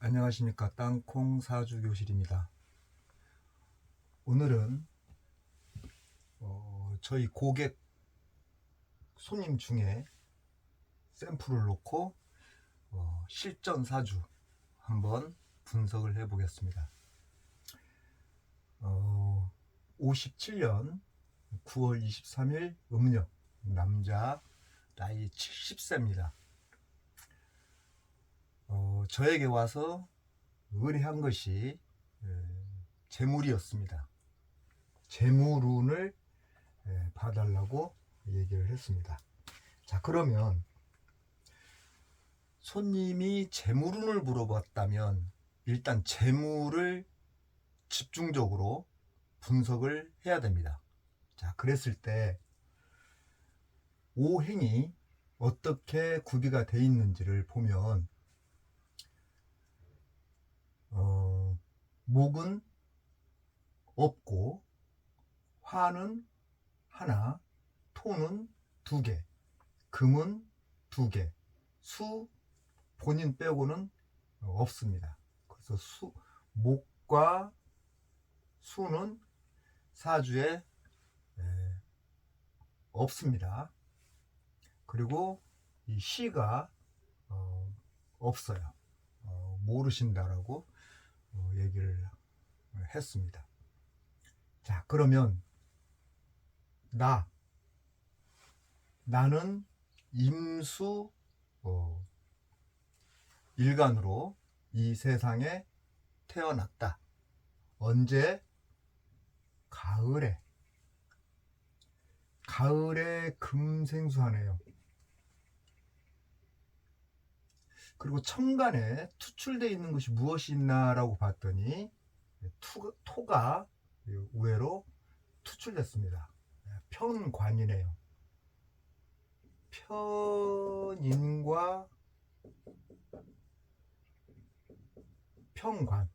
안녕하십니까. 땅콩 사주교실입니다. 오늘은 저희 고객 손님 중에 샘플을 놓고 실전 사주 한번 분석을 해 보겠습니다. 57년 9월 23일 음력, 남자, 나이 70세입니다. 저에게 와서 의뢰한 것이 재물이었습니다. 재물운을 봐달라고 얘기를 했습니다. 자, 그러면 손님이 재물운을 물어봤다면 일단 재물을 집중적으로 분석을 해야 됩니다. 자, 그랬을 때 오행이 어떻게 구비가 되어 있는지를 보면 목은 없고 화는 하나, 토는 두 개, 금은 두 개, 수 본인 빼고는 없습니다. 그래서 목과 수는 사주에 없습니다. 그리고 이 시가 없어요. 모르신다라고 얘기를 했습니다. 자, 그러면 나는 임수 일간으로 이 세상에 태어났다. 언제? 가을에 금생수하네요. 그리고 천간에 투출되어 있는 것이 무엇이 있나라고 봤더니 토가 우회로 투출됐습니다. 편관이네요. 편인과 편관,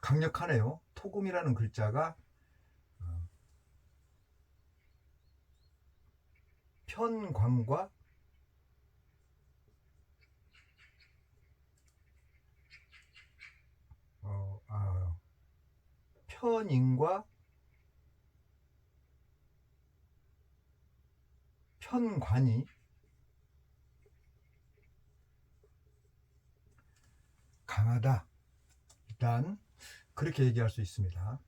강력하네요. 토금이라는 글자가 편관과 편인과 편관이 강하다. 일단 그렇게 얘기할 수 있습니다.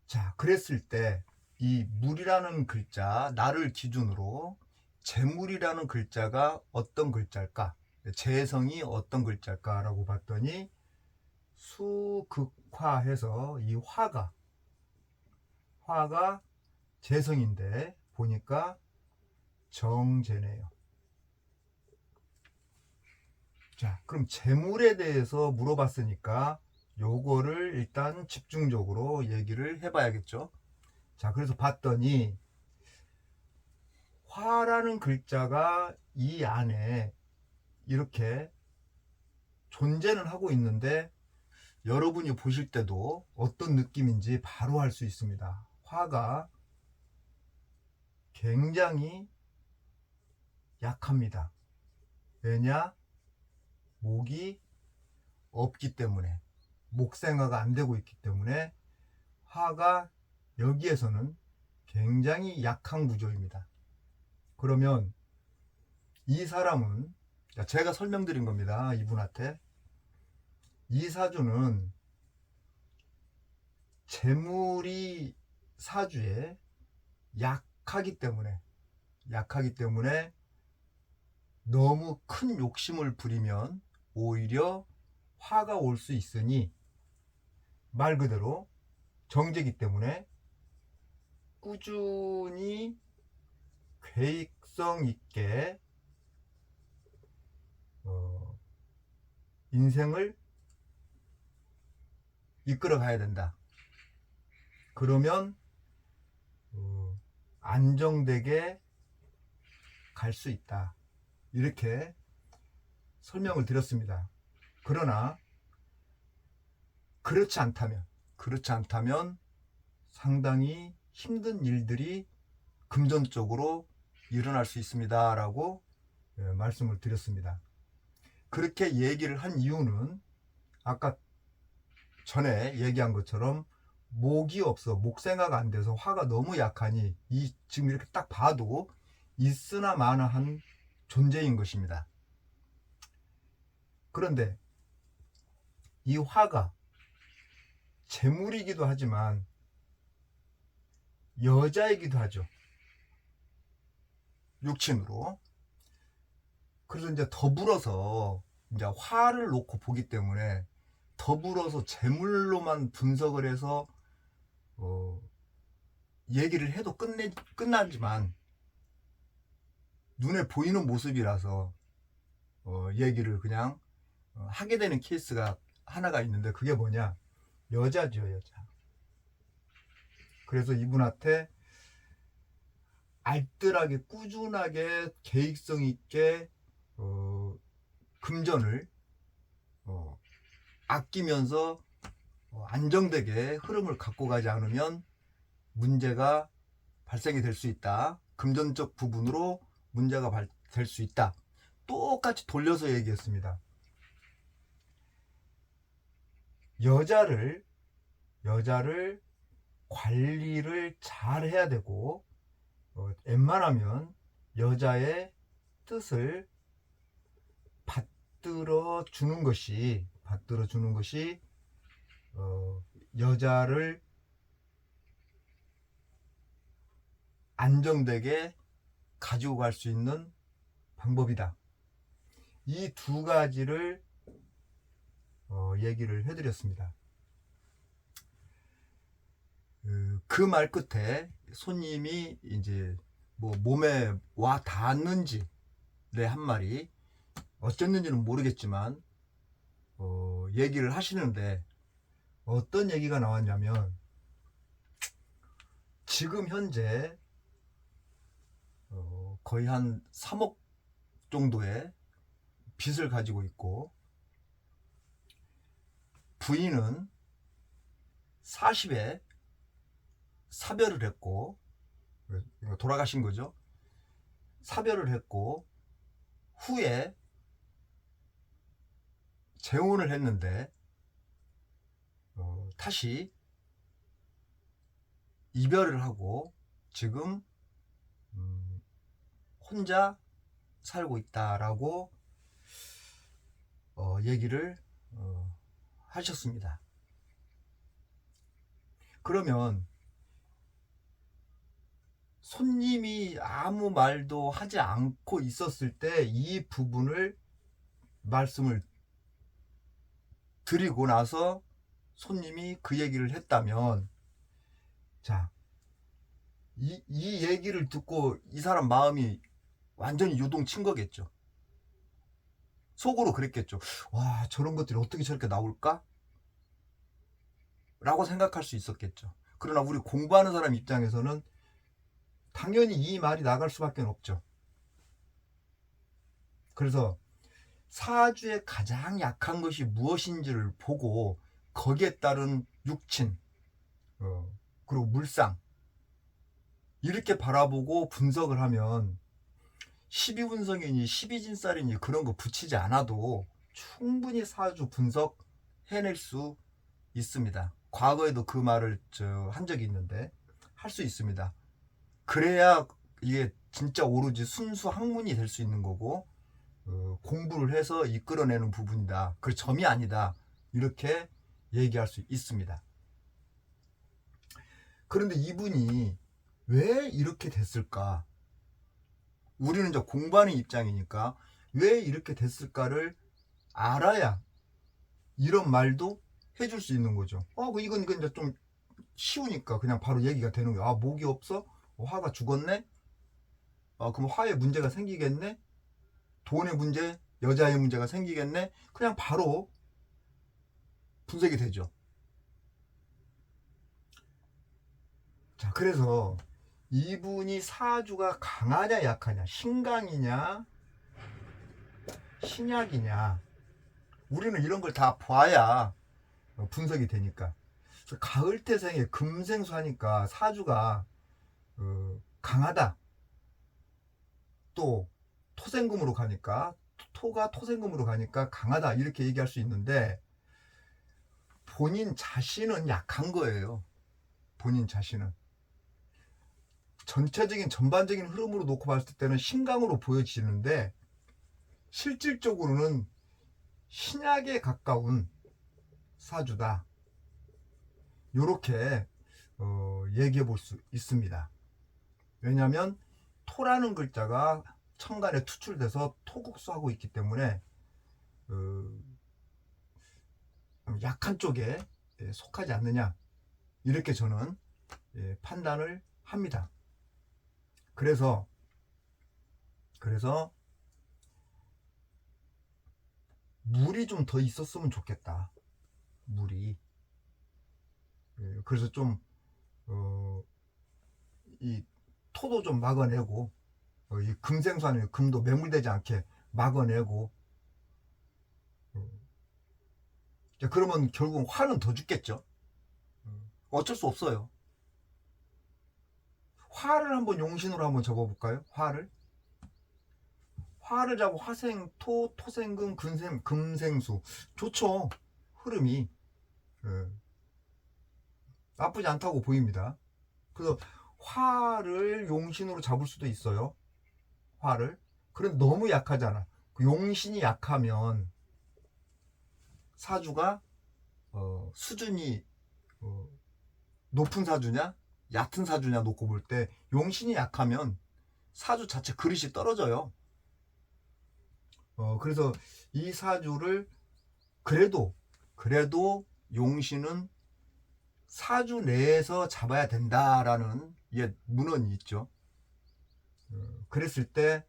자, 그랬을 때 이 물이라는 글자, 나를 기준으로 재물이라는 글자가 어떤 글자일까? 재성이 어떤 글자일까라고 봤더니 수극화해서 이 화가 재성인데 보니까 정제네요. 자, 그럼 재물에 대해서 물어봤으니까 요거를 일단 집중적으로 얘기를 해봐야겠죠. 자, 그래서 봤더니 화라는 글자가 이 안에 이렇게 존재는 하고 있는데 여러분이 보실 때도 어떤 느낌인지 바로 알 수 있습니다. 화가 굉장히 약합니다. 왜냐? 목이 없기 때문에, 목생화가 안 되고 있기 때문에 화가 여기에서는 굉장히 약한 구조입니다. 그러면 이 사람은, 제가 설명드린 겁니다. 이분한테 이 사주는 재물이 사주에 약하기 때문에 너무 큰 욕심을 부리면 오히려 화가 올 수 있으니 말 그대로 정제기 때문에 꾸준히 계획성 있게 인생을 이끌어 가야 된다. 그러면 안정되게 갈 수 있다. 이렇게 설명을 드렸습니다. 그러나 그렇지 않다면 상당히 힘든 일들이 금전적으로 일어날 수 있습니다 라고 말씀을 드렸습니다. 그렇게 얘기를 한 이유는 아까 전에 얘기한 것처럼 목이 없어, 목생화가 안 돼서 화가 너무 약하니 지금 이렇게 딱 봐도 있으나 마나한 존재인 것입니다. 그런데 이 화가 재물이기도 하지만 여자이기도 하죠. 육친으로. 그래서 이제 더불어서 이제 화를 놓고 보기 때문에 더불어서 재물로만 분석을 해서 얘기를 해도 끝나지만 눈에 보이는 모습이라서 얘기를 그냥 하게 되는 케이스가 하나가 있는데, 그게 뭐냐, 여자죠, 여자. 그래서 이분한테 알뜰하게 꾸준하게 계획성 있게 금전을 아끼면서 안정되게 흐름을 갖고 가지 않으면 문제가 발생이 될 수 있다. 금전적 부분으로 문제가 될 수 있다. 똑같이 돌려서 얘기했습니다. 여자를 관리를 잘 해야 되고, 웬만하면 여자의 뜻을 받들어 주는 것이 여자를 안정되게 가지고 갈 수 있는 방법이다. 이 두 가지를 얘기를 해드렸습니다. 그 말 끝에 손님이 이제 뭐 몸에 와 닿았는지 내 한 말이 어쨌는지는 모르겠지만 얘기를 하시는데, 어떤 얘기가 나왔냐면, 지금 현재 거의 한 3억 정도의 빚을 가지고 있고, 부인은 40에 사별을 했고, 돌아가신 거죠. 사별을 했고 후에 재혼을 했는데 다시 이별을 하고 지금 혼자 살고 있다라고 얘기를 하셨습니다. 그러면 손님이 아무 말도 하지 않고 있었을 때 이 부분을 말씀을 드리고 나서 손님이 그 얘기를 했다면, 자, 이 얘기를 듣고 이 사람 마음이 완전히 요동친 거겠죠. 속으로 그랬겠죠. 와, 저런 것들이 어떻게 저렇게 나올까? 라고 생각할 수 있었겠죠. 그러나 우리 공부하는 사람 입장에서는 당연히 이 말이 나갈 수밖에 없죠. 그래서 사주의 가장 약한 것이 무엇인지를 보고 거기에 따른 육친, 그리고 물상, 이렇게 바라보고 분석을 하면 12운성이니 12진살이니 그런 거 붙이지 않아도 충분히 사주 분석 해낼 수 있습니다. 과거에도 그 말을 한 적이 있는데 할 수 있습니다. 그래야 이게 진짜 오로지 순수 학문이 될 수 있는 거고, 공부를 해서 이끌어내는 부분이다, 그 점이 아니다, 이렇게 얘기할 수 있습니다. 그런데 이분이 왜 이렇게 됐을까? 우리는 이제 공부하는 입장이니까 왜 이렇게 됐을까를 알아야 이런 말도 해줄 수 있는 거죠. 이건 이제 좀 쉬우니까 그냥 바로 얘기가 되는 거야. 목이 없어? 화가 죽었네? 그럼 화에 문제가 생기겠네? 돈의 문제, 여자의 문제가 생기겠네? 그냥 바로 분석이 되죠. 자, 그래서 이분이 사주가 강하냐 약하냐, 신강이냐 신약이냐, 우리는 이런 걸 다 봐야 분석이 되니까. 가을태생에 금생수 하니까 사주가 강하다, 또 토생금으로 가니까, 토가 토생금으로 가니까 강하다 이렇게 얘기할 수 있는데, 본인 자신은 약한 거예요. 본인 자신은 전체적인 전반적인 흐름으로 놓고 봤을 때는 신강으로 보여지는데, 실질적으로는 신약에 가까운 사주다, 요렇게 얘기해 볼 수 있습니다. 왜냐하면 토라는 글자가 천간에 투출돼서 토국수하고 있기 때문에 약한 쪽에 속하지 않느냐, 이렇게 저는 판단을 합니다. 그래서 물이 좀 더 있었으면 좋겠다. 물이. 그래서 좀 이 토도 좀 막아내고, 이 금생산에 금도 매물되지 않게 막아내고, 그러면 결국 화는 더 죽겠죠. 어쩔 수 없어요. 화를 한번 용신으로 한번 접어볼까요? 화를 잡고 화생, 토, 토생금, 금생수. 좋죠. 흐름이. 나쁘지 않다고 보입니다. 그래서 화를 용신으로 잡을 수도 있어요. 화를. 그런데 너무 약하잖아. 용신이 약하면 사주가 수준이 높은 사주냐 얕은 사주냐 놓고 볼 때, 용신이 약하면 사주 자체 그릇이 떨어져요. 그래서 이 사주를 그래도 용신은 사주 내에서 잡아야 된다라는 문헌이 있죠. 그랬을 때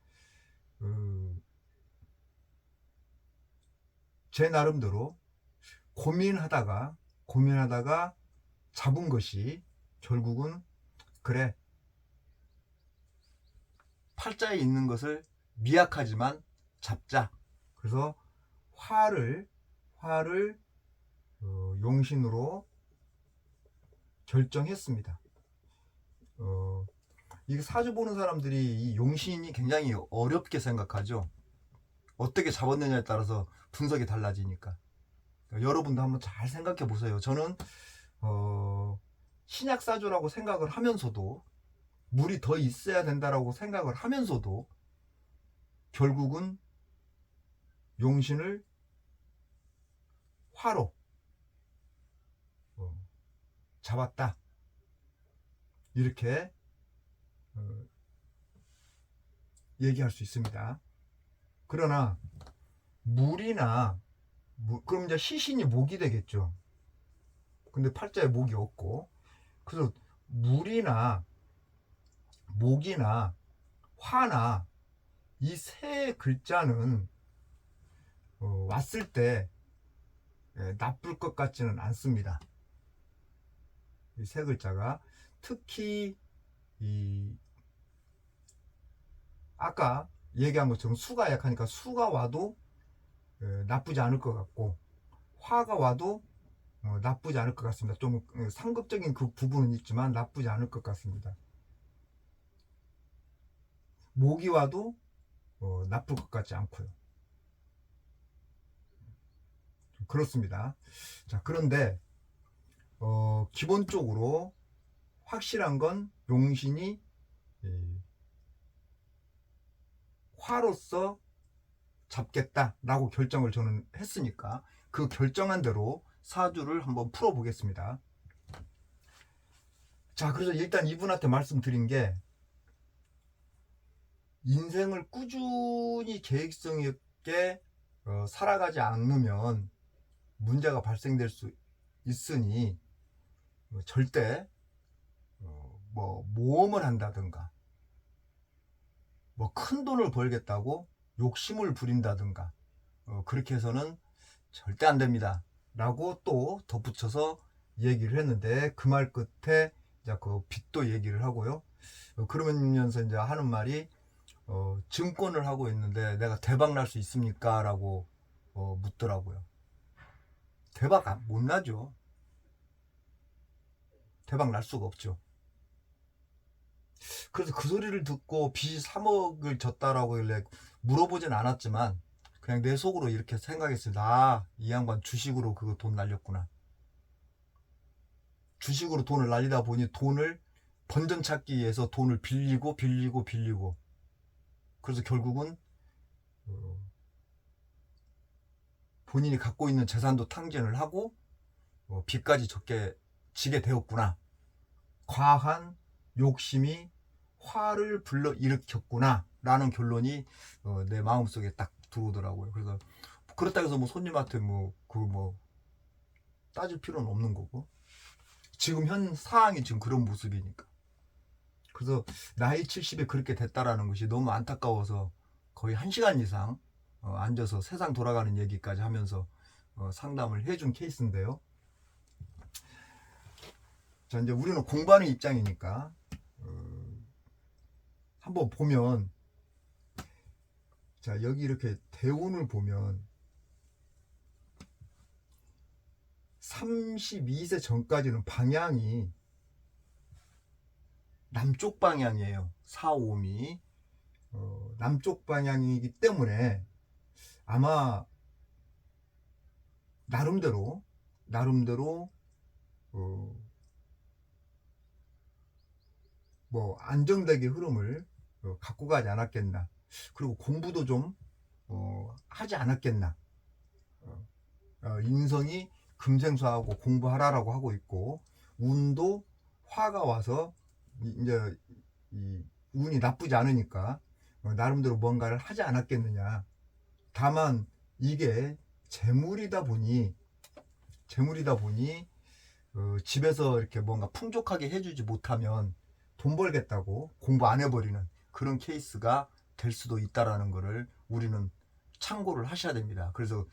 제 나름대로 고민하다가 잡은 것이, 결국은 그래, 팔자에 있는 것을 미약하지만 잡자. 그래서 화를 용신으로 결정했습니다. 이게 사주 보는 사람들이 이 용신이 굉장히 어렵게 생각하죠. 어떻게 잡았느냐에 따라서 분석이 달라지니까. 여러분도 한번 잘 생각해 보세요. 저는 신약 사주라고 생각을 하면서도, 물이 더 있어야 된다라고 생각을 하면서도, 결국은 용신을 화로 잡았다, 이렇게 얘기할 수 있습니다. 그러나 그럼 이제 시신이 목이 되겠죠. 근데 팔자에 목이 없고, 그래서 물이나 목이나 화나 이 세 글자는 왔을 때 나쁠 것 같지는 않습니다. 이 세 글자가 특히 아까 얘기한 것처럼 수가 약하니까, 수가 와도 나쁘지 않을 것 같고, 화가 와도 나쁘지 않을 것 같습니다. 좀 상극적인 그 부분은 있지만 나쁘지 않을 것 같습니다. 목이 와도 나쁠 것 같지 않고요. 그렇습니다. 자, 그런데 기본적으로 확실한 건 용신이 화로서 잡겠다라고 결정을 저는 했으니까, 그 결정한 대로 사주를 한번 풀어보겠습니다. 자, 그래서 일단 이분한테 말씀드린 게, 인생을 꾸준히 계획성 있게 살아가지 않으면 문제가 발생될 수 있으니, 절대 뭐 모험을 한다든가, 뭐 큰 돈을 벌겠다고 욕심을 부린다든가, 그렇게 해서는 절대 안 됩니다 라고 또 덧붙여서 얘기를 했는데, 그 말 끝에 이제 그 빚도 얘기를 하고요. 그러면서 이제 하는 말이, 증권을 하고 있는데 내가 대박 날 수 있습니까? 라고 묻더라고요. 대박 못 나죠. 대박 날 수가 없죠. 그래서 그 소리를 듣고 빚이 3억을 졌다라고 하길래 물어보진 않았지만 그냥 내 속으로 이렇게 생각했습니다. 아, 이 양반 주식으로 그거 돈 날렸구나. 주식으로 돈을 날리다 보니 돈을 번전 찾기 위해서 돈을 빌리고 빌리고 빌리고, 그래서 결국은 어, 본인이 갖고 있는 재산도 탕진을 하고 빚까지 적게 지게 되었구나. 과한 욕심이 화를 불러 일으켰구나 라는 결론이 내 마음속에 딱 들어오더라고요. 그래서 그렇다고 해서 뭐 손님한테 뭐 따질 필요는 없는 거고, 지금 현 상황이 지금 그런 모습이니까. 그래서 나이 70에 그렇게 됐다라는 것이 너무 안타까워서 거의 1시간 이상 앉아서 세상 돌아가는 얘기까지 하면서 상담을 해준 케이스인데요. 자, 이제 우리는 공부하는 입장이니까 한번 보면, 자, 여기 이렇게 대운을 보면 32세 전까지는 방향이 남쪽 방향이에요. 4, 5미 남쪽 방향이기 때문에 아마 나름대로 뭐 안정되게 흐름을 갖고 가지 않았겠나. 그리고 공부도 좀 하지 않았겠나. 인성이 금생수하고 공부하라라고 하고 있고, 운도 화가 와서 이제 이 운이 나쁘지 않으니까 나름대로 뭔가를 하지 않았겠느냐. 다만 이게 재물이다 보니 집에서 이렇게 뭔가 풍족하게 해주지 못하면 돈 벌겠다고 공부 안 해버리는 그런 케이스가 될 수도 있다라는 것을 우리는 참고를 하셔야 됩니다. 그래서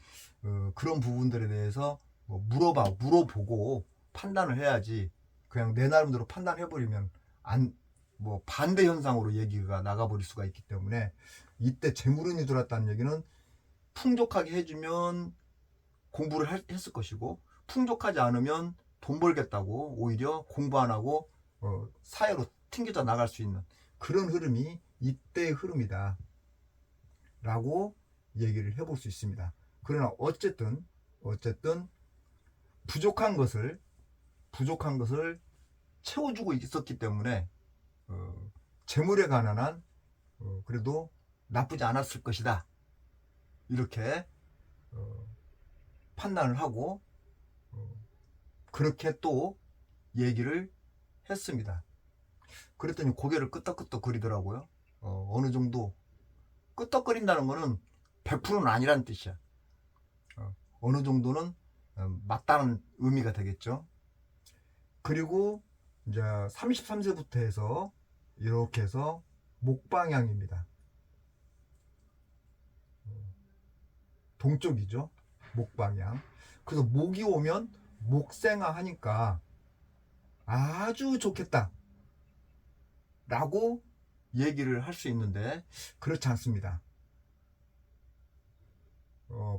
그런 부분들에 대해서 물어보고 판단을 해야지, 그냥 내 나름대로 판단해버리면 뭐 반대 현상으로 얘기가 나가버릴 수가 있기 때문에, 이때 재물운이 들어왔다는 얘기는 풍족하게 해주면 공부를 했을 것이고, 풍족하지 않으면 돈 벌겠다고 오히려 공부 안 하고 사회로 튕겨져 나갈 수 있는 그런 흐름이 이때의 흐름이다 라고 얘기를 해볼 수 있습니다. 그러나 어쨌든 부족한 것을 채워주고 있었기 때문에 재물에 관한 한 그래도 나쁘지 않았을 것이다, 이렇게 판단을 하고 그렇게 또 얘기를 했습니다. 그랬더니 고개를 끄덕끄덕 거리더라고요. 어느 정도 끄덕거린다는 거는 100%는 아니라는 뜻이야. 어느 정도는 맞다는 의미가 되겠죠. 그리고 이제 33세부터 해서 이렇게 해서 목방향입니다. 동쪽이죠. 목방향. 그래서 목이 오면 목생화 하니까 아주 좋겠다 라고 얘기를 할 수 있는데, 그렇지 않습니다.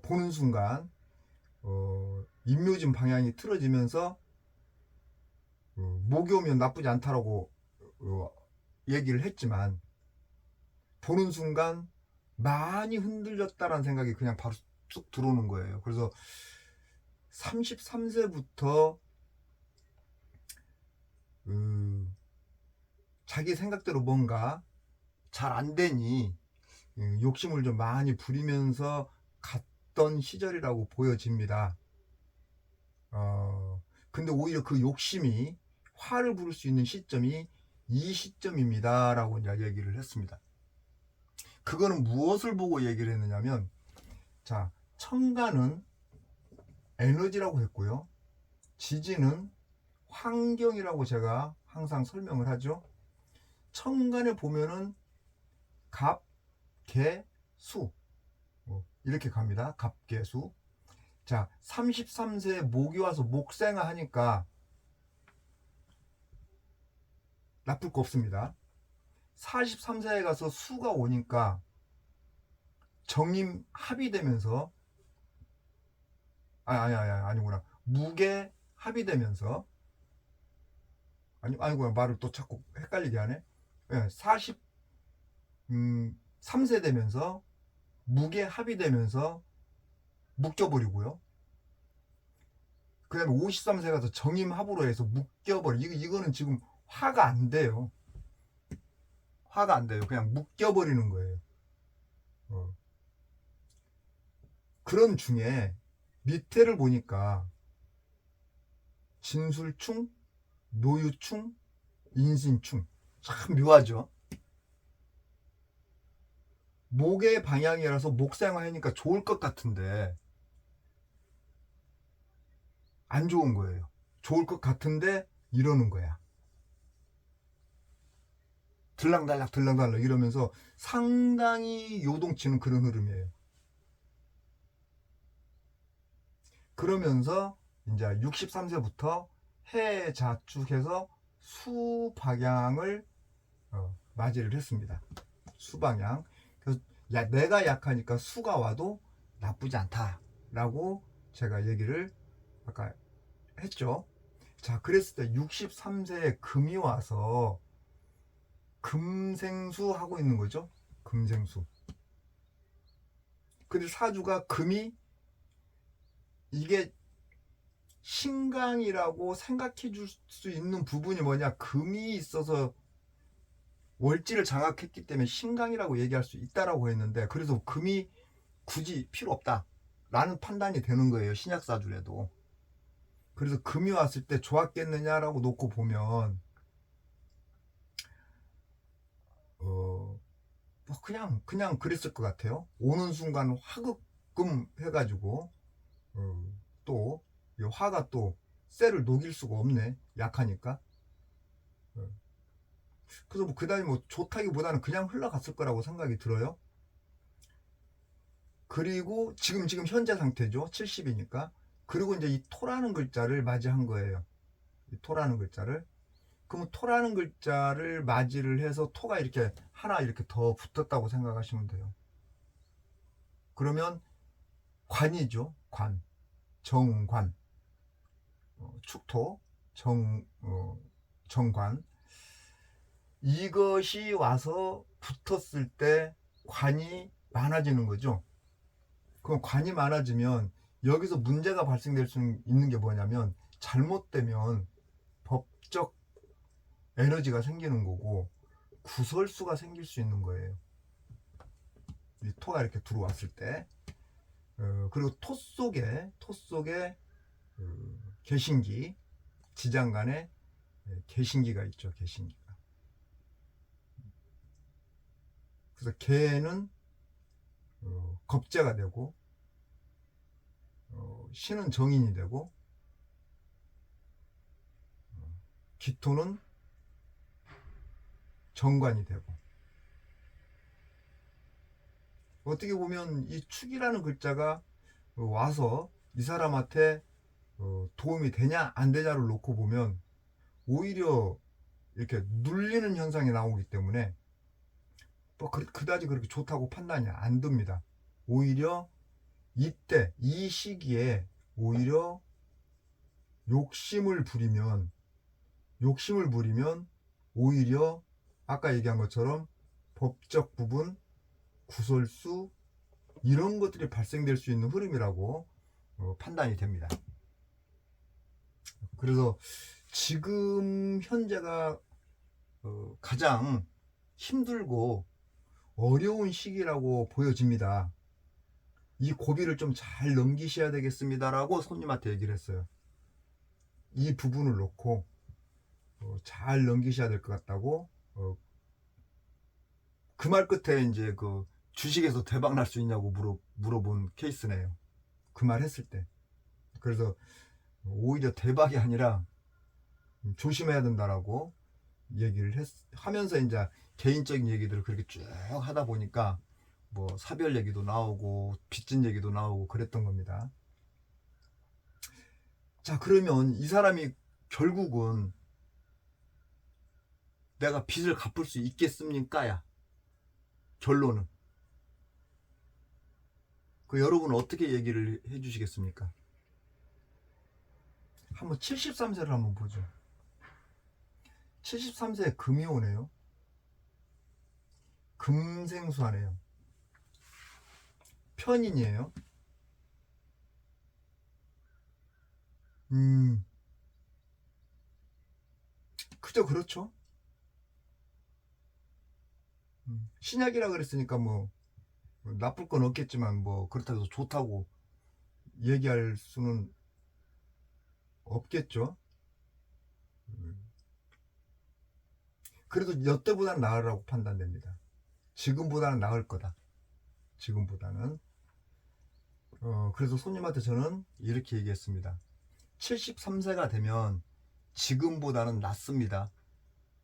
보는 순간 임묘진 방향이 틀어지면서 목이 오면 나쁘지 않다라고 얘기를 했지만, 보는 순간 많이 흔들렸다라는 생각이 그냥 바로 쑥 들어오는 거예요. 그래서 33세부터 자기 생각대로 뭔가 잘 안 되니 욕심을 좀 많이 부리면서 갔던 시절이라고 보여집니다. 근데 오히려 그 욕심이 화를 부를 수 있는 시점이 이 시점입니다 라고 이제 얘기를 했습니다. 그거는 무엇을 보고 얘기를 했느냐면, 자, 천간은 에너지라고 했고요, 지지는 환경이라고 제가 항상 설명을 하죠. 천간에 보면은 갑, 개, 수 이렇게 갑니다. 갑, 개, 수. 자, 33세에 목이 와서 목생화 하니까 나쁠 거 없습니다. 43세에 가서 수가 오니까 정임 합이 되면서 아니구나. 무게 합이 되면서 아니구나. 말을 또 자꾸 헷갈리게 하네. 43세 되면서 무게 합의되면서 묶여버리고요. 그 다음에 53세 가서 정임합으로 해서 묶여버려. 이거는 지금 화가 안 돼요. 화가 안 돼요. 그냥 묶여버리는 거예요. 그런 중에 밑에를 보니까 진술충, 노유충, 인신충. 참 묘하죠. 목의 방향이라서 목생화하니까 좋을 것 같은데 안 좋은 거예요. 좋을 것 같은데 이러는 거야. 들랑달락 들랑달락 이러면서 상당히 요동치는 그런 흐름이에요. 그러면서 이제 63세부터 해자축해서 수방향을 맞이를 했습니다. 수방향. 그래서 내가 약하니까 수가 와도 나쁘지 않다라고 제가 얘기를 아까 했죠. 자, 그랬을 때 63세에 금이 와서 금생수 하고 있는 거죠. 금생수. 근데 사주가 금이 이게 신강이라고 생각해 줄 수 있는 부분이 뭐냐? 금이 있어서 월지를 장악했기 때문에 신강이라고 얘기할 수 있다라고 했는데, 그래서 금이 굳이 필요 없다 라는 판단이 되는 거예요. 신약사주에도. 그래서 금이 왔을 때 좋았겠느냐라고 놓고 보면 뭐 그냥 그랬을 것 같아요. 오는 순간 화급금 해가지고 또 화가 또 쇠를 녹일 수가 없네. 약하니까. 어. 그래서 뭐 그다음에 뭐 좋다기보다는 그냥 흘러갔을 거라고 생각이 들어요. 그리고 지금 현재 상태죠. 70이니까. 그리고 이제 이 토라는 글자를 맞이한 거예요. 이 토라는 글자를. 그러면 토라는 글자를 맞이를 해서 토가 이렇게 하나 이렇게 더 붙었다고 생각하시면 돼요. 그러면 관이죠. 관. 정관. 축토. 정관. 이것이 와서 붙었을 때 관이 많아지는 거죠. 그럼 관이 많아지면 여기서 문제가 발생될 수 있는 게 뭐냐면 잘못되면 법적 에너지가 생기는 거고 구설수가 생길 수 있는 거예요. 이 토가 이렇게 들어왔을 때. 그리고 토 속에 개신기, 지장간에 개신기가 있죠. 개신기가. 그래서 개는 겁재가 되고 신은 정인이 되고 기토는 정관이 되고. 어떻게 보면 이 축이라는 글자가 와서 이 사람한테 도움이 되냐 안 되냐를 놓고 보면 오히려 이렇게 눌리는 현상이 나오기 때문에 뭐 그다지 그렇게 좋다고 판단이 안 듭니다. 오히려 이때 이 시기에 오히려 욕심을 부리면 오히려 아까 얘기한 것처럼 법적 부분, 구설수 이런 것들이 발생될 수 있는 흐름이라고 판단이 됩니다. 그래서 지금 현재가 가장 힘들고 어려운 시기라고 보여집니다. 이 고비를 좀 잘 넘기셔야 되겠습니다라고 손님한테 얘기를 했어요. 이 부분을 놓고 잘 넘기셔야 될 것 같다고. 그 말 끝에 이제 그 주식에서 대박 날 수 있냐고 물어본 케이스네요. 그 말 했을 때. 그래서 오히려 대박이 아니라 조심해야 된다라고 얘기를 하면서 이제 개인적인 얘기들을 그렇게 쭉 하다 보니까 뭐 사별 얘기도 나오고 빚진 얘기도 나오고 그랬던 겁니다. 자, 그러면 이 사람이 결국은 내가 빚을 갚을 수 있겠습니까야? 결론은. 그 여러분 어떻게 얘기를 해주시겠습니까? 한번 73세를 한번 보죠. 73세에 금이 오네요. 금생수하네요. 편인이에요. 그죠, 그렇죠. 신약이라 그랬으니까 뭐 나쁠 건 없겠지만 뭐 그렇다고 해서 좋다고 얘기할 수는 없겠죠. 그래도 여태보다는 나으라고 판단됩니다. 지금보다는 나을 거다. 지금보다는. 그래서 손님한테 저는 이렇게 얘기했습니다. 73세가 되면 지금보다는 낫습니다.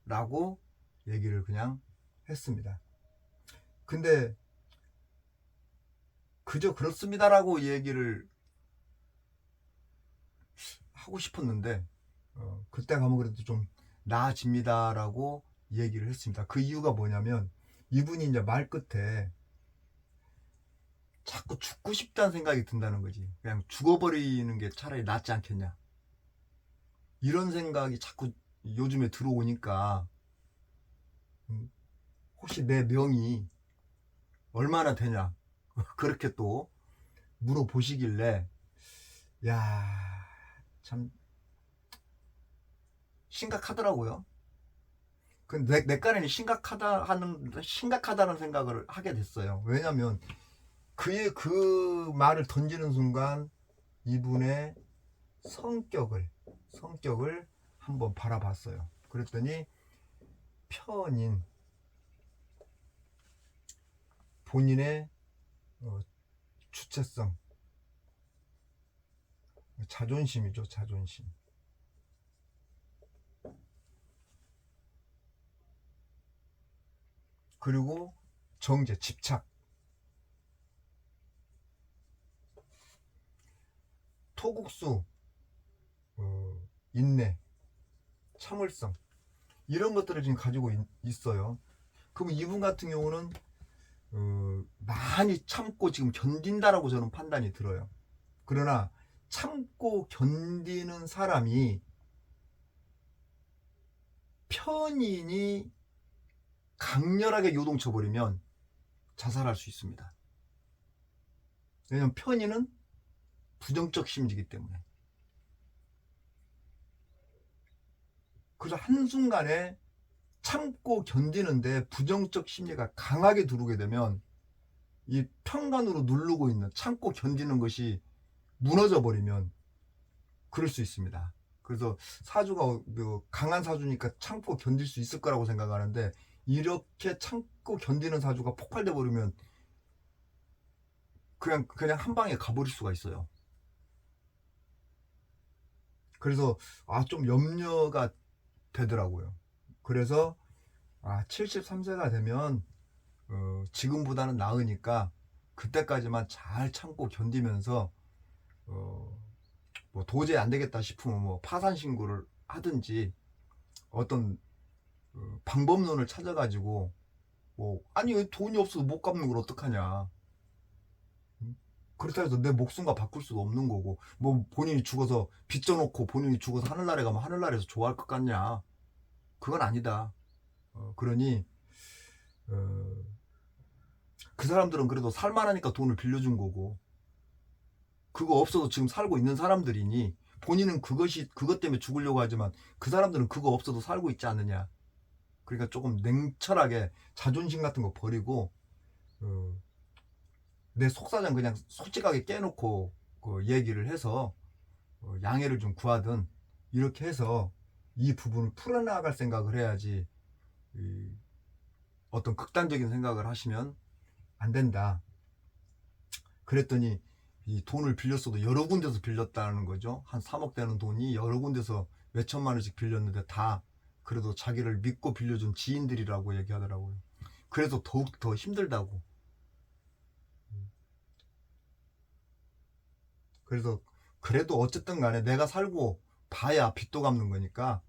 라고 얘기를 그냥 했습니다. 근데 그저 그렇습니다라고 얘기를 하고 싶었는데 그때 가면 그래도 좀 나아집니다라고 얘기를 했습니다. 그 이유가 뭐냐면 이분이 이제 말 끝에 자꾸 죽고 싶다는 생각이 든다는 거지. 그냥 죽어버리는 게 차라리 낫지 않겠냐. 이런 생각이 자꾸 요즘에 들어오니까 혹시 내 명이 얼마나 되냐 그렇게 또 물어보시길래 야, 참 심각하더라고요. 근데 내 깐에는 심각하다는 생각을 하게 됐어요. 왜냐면 그의 그 말을 던지는 순간 이분의 성격을 한번 바라봤어요. 그랬더니 편인, 본인의 주체성, 자존심이죠, 자존심. 그리고 정제, 집착, 토국수, 인내, 참을성, 이런 것들을 지금 가지고 있어요. 그럼 이분 같은 경우는 많이 참고 지금 견딘다라고 저는 판단이 들어요. 그러나 참고 견디는 사람이 편인이 강렬하게 요동쳐 버리면 자살할 수 있습니다. 왜냐하면 편인은 부정적 심리이기 때문에. 그래서 한순간에 참고 견디는데 부정적 심리가 강하게 들어오게 되면 이 편관으로 누르고 있는 참고 견디는 것이 무너져 버리면 그럴 수 있습니다. 그래서 사주가 강한 사주니까 참고 견딜 수 있을 거라고 생각하는데 이렇게 참고 견디는 사주가 폭발돼 버리면 그냥 한 방에 가버릴 수가 있어요. 그래서 좀 염려가 되더라고요. 그래서 73세가 되면 지금보다는 나으니까 그때까지만 잘 참고 견디면서 뭐 도저히 안 되겠다 싶으면 뭐 파산 신고를 하든지 어떤 방법론을 찾아가지고 뭐 아니 돈이 없어서 못 갚는 걸 어떡하냐. 그렇다 해서 내 목숨과 바꿀 수도 없는 거고 뭐 본인이 죽어서 빚져놓고 본인이 죽어서 하늘나라에 가면 하늘나라에서 좋아할 것 같냐. 그건 아니다. 그러니 어, 그 사람들은 그래도 살만하니까 돈을 빌려준 거고 그거 없어도 지금 살고 있는 사람들이니 본인은 그것 때문에 죽으려고 하지만 그 사람들은 그거 없어도 살고 있지 않느냐. 그러니까 조금 냉철하게 자존심 같은 거 버리고 어, 내 속사정 그냥 솔직하게 깨놓고 그 얘기를 해서 양해를 좀 구하든 이렇게 해서 이 부분을 풀어나갈 생각을 해야지 어떤 극단적인 생각을 하시면 안 된다. 그랬더니 이 돈을 빌렸어도 여러 군데서 빌렸다는 거죠. 한 3억 되는 돈이 여러 군데서 몇 천만 원씩 빌렸는데 다 그래도 자기를 믿고 빌려준 지인들이라고 얘기하더라고요. 그래서 더욱 더 힘들다고. 그래서 그래도 어쨌든 간에 내가 살고 봐야 빚도 갚는 거니까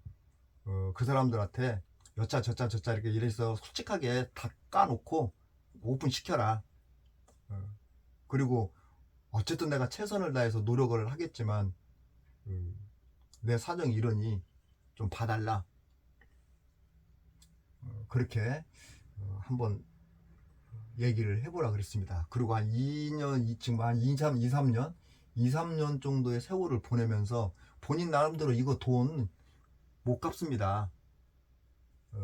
그 사람들한테 여차 저차 저차 이렇게 이래서 솔직하게 다 까놓고 오픈시켜라. 그리고 어쨌든 내가 최선을 다해서 노력을 하겠지만 내 사정이 이러니 좀 봐달라. 그렇게 한번 얘기를 해보라 그랬습니다. 그리고 한 2년, 지금 한 2, 3년? 2, 3년 정도의 세월을 보내면서 본인 나름대로 이거 돈 못 갚습니다.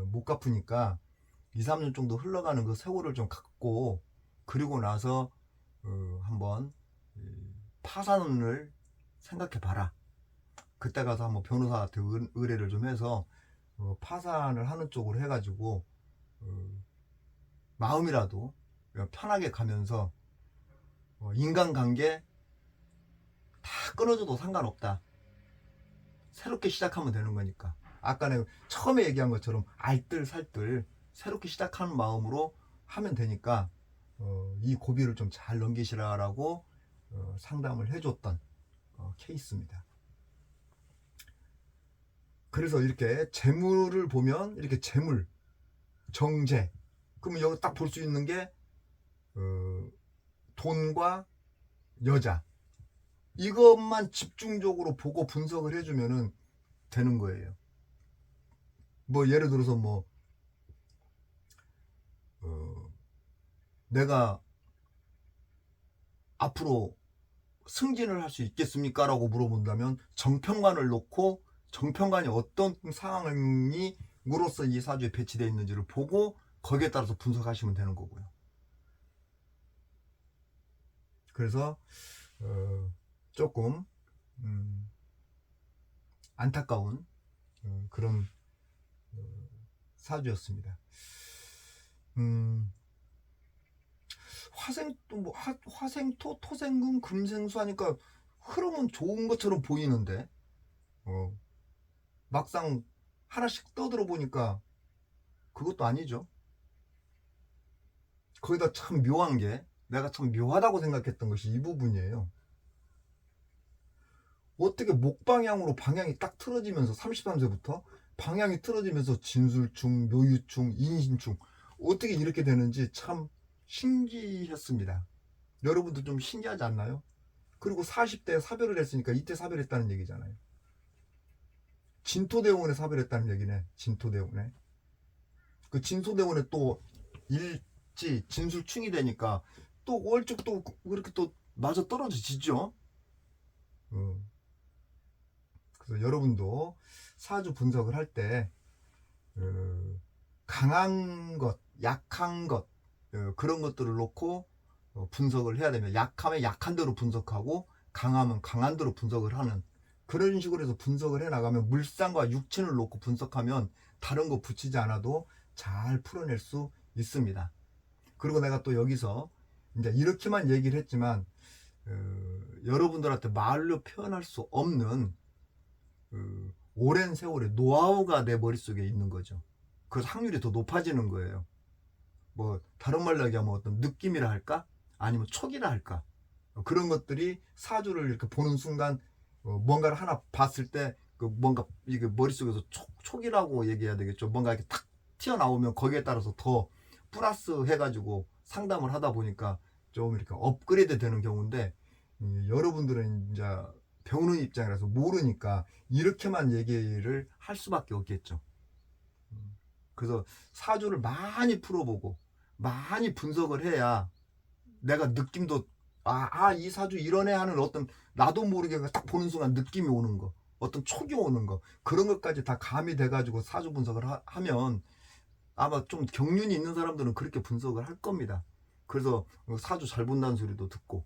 못 갚으니까 2, 3년 정도 흘러가는 그 세월을 좀 갖고, 그리고 나서 한번 파산을 생각해 봐라. 그때 가서 한번 변호사한테 의뢰를 좀 해서 파산을 하는 쪽으로 해가지고 마음이라도 편하게 가면서 인간관계 다 끊어져도 상관없다. 새롭게 시작하면 되는 거니까. 아까 내가 처음에 얘기한 것처럼 알뜰살뜰 새롭게 시작하는 마음으로 하면 되니까 이 고비를 좀 잘 넘기시라라고 상담을 해줬던 케이스입니다. 그래서 이렇게 재물을 보면 이렇게 재물, 정제, 그러면 여기 딱 볼 수 있는 게 돈과 여자, 이것만 집중적으로 보고 분석을 해주면은 되는 거예요. 뭐 예를 들어서 뭐 내가 앞으로 승진을 할 수 있겠습니까? 라고 물어본다면 정평관을 놓고 정평관이 어떤 상황이 으로서 이 사주에 배치되어 있는지를 보고 거기에 따라서 분석하시면 되는 거고요. 그래서 조금 안타까운 그런 사주였습니다. 화생토, 뭐 화생토, 토생금, 금생수 하니까 흐름은 좋은 것처럼 보이는데 막상 하나씩 떠들어 보니까 그것도 아니죠. 거기다 참 묘한 게, 내가 참 묘하다고 생각했던 것이 이 부분이에요. 어떻게 목방향으로 방향이 딱 틀어지면서 33세부터 방향이 틀어지면서 진술충, 묘유충, 인신충, 어떻게 이렇게 되는지 참 신기했습니다. 여러분도 좀 신기하지 않나요? 그리고 40대에 사별을 했으니까 이때 사별했다는 얘기잖아요. 진토대원에 사별했다는 얘기네. 진토대원에. 그 진토대원에 또 일지 진술충이 되니까 또 월쭉 또 그렇게 또 마저 떨어지죠. 그래서 여러분도 사주 분석을 할 때 강한 것, 약한 것, 그런 것들을 놓고 분석을 해야 되면, 약하면 약한 대로 분석하고 강하면 강한 대로 분석을 하는, 그런 식으로 해서 분석을 해 나가면 물상과 육친을 놓고 분석하면 다른 거 붙이지 않아도 잘 풀어낼 수 있습니다. 그리고 내가 또 여기서 이제 이렇게만 얘기를 했지만 여러분들한테 말로 표현할 수 없는 오랜 세월의 노하우가 내 머릿속에 있는 거죠. 그래서 확률이 더 높아지는 거예요. 뭐 다른 말로 얘기하면 어떤 느낌이라 할까? 아니면 촉이라 할까? 그런 것들이 사주를 이렇게 보는 순간 뭔가를 하나 봤을 때 그 뭔가 이게 머릿속에서 촉이라고 얘기해야 되겠죠. 뭔가 이렇게 탁 튀어나오면 거기에 따라서 더 플러스 해가지고 상담을 하다 보니까 좀 이렇게 업그레이드 되는 경우인데, 여러분들은 이제 배우는 입장이라서 모르니까 이렇게만 얘기를 할 수밖에 없겠죠. 그래서 사주를 많이 풀어보고 많이 분석을 해야 내가 느낌도 이 사주 이러네 하는 어떤, 나도 모르게 딱 보는 순간 느낌이 오는 거, 어떤 촉이 오는 거, 그런 것까지 다 가미돼 가지고 사주 분석을 하면 아마 좀 경륜이 있는 사람들은 그렇게 분석을 할 겁니다. 그래서 사주 잘 본다는 소리도 듣고,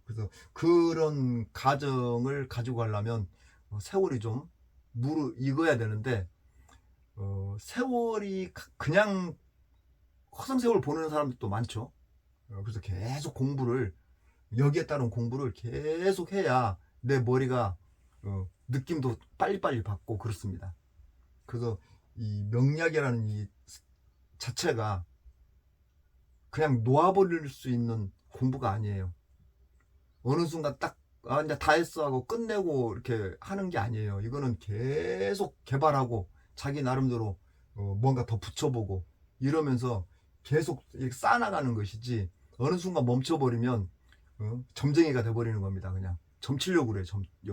그래서 그런 가정을 가지고 가려면 세월이 좀 무르익어야 되는데, 세월이 그냥 허송세월 보내는 사람들도 많죠. 그래서 계속 공부를, 여기에 따른 공부를 계속 해야 내 머리가 느낌도 빨리빨리 받고 그렇습니다. 그래서 이 명리학이라는 이 자체가 그냥 놓아버릴 수 있는 공부가 아니에요. 어느 순간 딱 이제 다 했어 하고 끝내고 이렇게 하는 게 아니에요. 이거는 계속 개발하고 자기 나름대로 뭔가 더 붙여보고 이러면서 계속 쌓아나가는 것이지, 어느 순간 멈춰버리면 점쟁이가 돼버리는 겁니다. 그냥 점치려고 그래.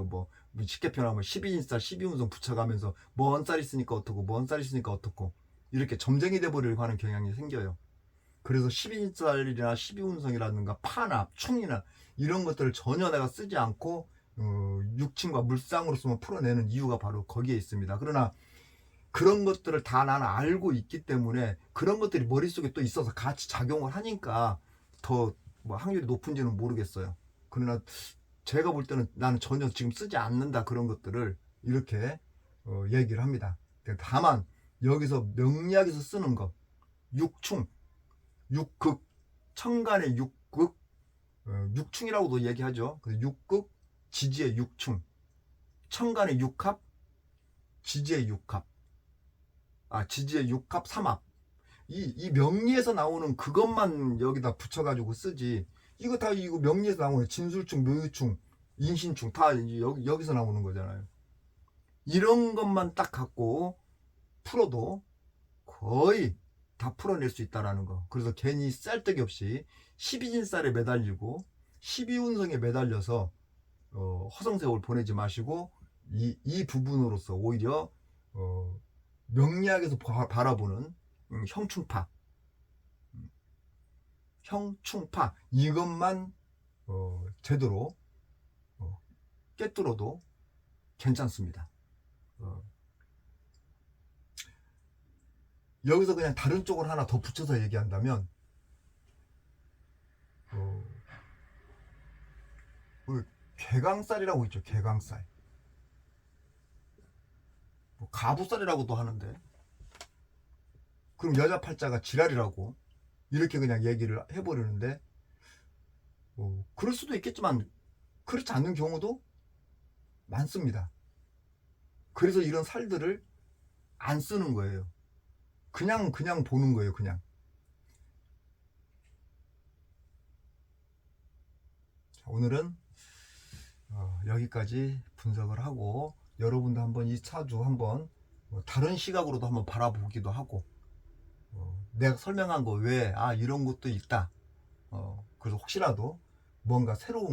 뭐 쉽게 표현하면 12인살 12운성 붙여가면서 먼 쌀 있으니까 어떻고 먼 쌀 있으니까 어떻고 이렇게 점쟁이 돼버리려고 하는 경향이 생겨요. 그래서 12진살이나 12운성이라든가 파나 충이나 이런 것들을 전혀 내가 쓰지 않고 육친과 물상으로서만 풀어내는 이유가 바로 거기에 있습니다. 그러나 그런 것들을 다 나는 알고 있기 때문에 그런 것들이 머릿속에 또 있어서 같이 작용을 하니까 더 뭐 확률이 높은지는 모르겠어요. 그러나 제가 볼 때는 나는 전혀 지금 쓰지 않는다, 그런 것들을 이렇게 얘기를 합니다. 다만 여기서 명리학에서 쓰는 것, 육충, 육극, 천간의 육극, 육충이라고도 얘기하죠. 육극, 지지의 육충, 천간의 육합, 지지의 육합, 지지의 육합 삼합. 이 명리에서 나오는 그것만 여기다 붙여가지고 쓰지. 이거 다 이거 명리에서 나오는 진술충, 묘유충, 인신충 다 여기서 나오는 거잖아요. 이런 것만 딱 갖고 풀어도 거의 다 풀어낼 수 있다라는 거. 그래서 괜히 쌀데기 없이 12진살에 매달리고 12운성에 매달려서 허송세월 보내지 마시고 이 부분으로서 오히려 명리학에서 바라보는 형충파 이것만 제대로 꿰뚫어도 괜찮습니다. 여기서 그냥 다른 쪽을 하나 더 붙여서 얘기한다면 우리 괴강살이라고 있죠. 괴강살, 뭐 가부살이라고도 하는데, 그럼 여자 팔자가 지랄이라고 이렇게 그냥 얘기를 해버리는데, 그럴 수도 있겠지만 그렇지 않는 경우도 많습니다. 그래서 이런 살들을 안 쓰는 거예요. 그냥 보는 거예요. 그냥. 자, 오늘은 여기까지 분석을 하고, 여러분도 한번 이 사주 한번 다른 시각으로도 한번 바라보기도 하고, 내가 설명한 거 외에 이런 것도 있다. 그래서 혹시라도 뭔가 새로운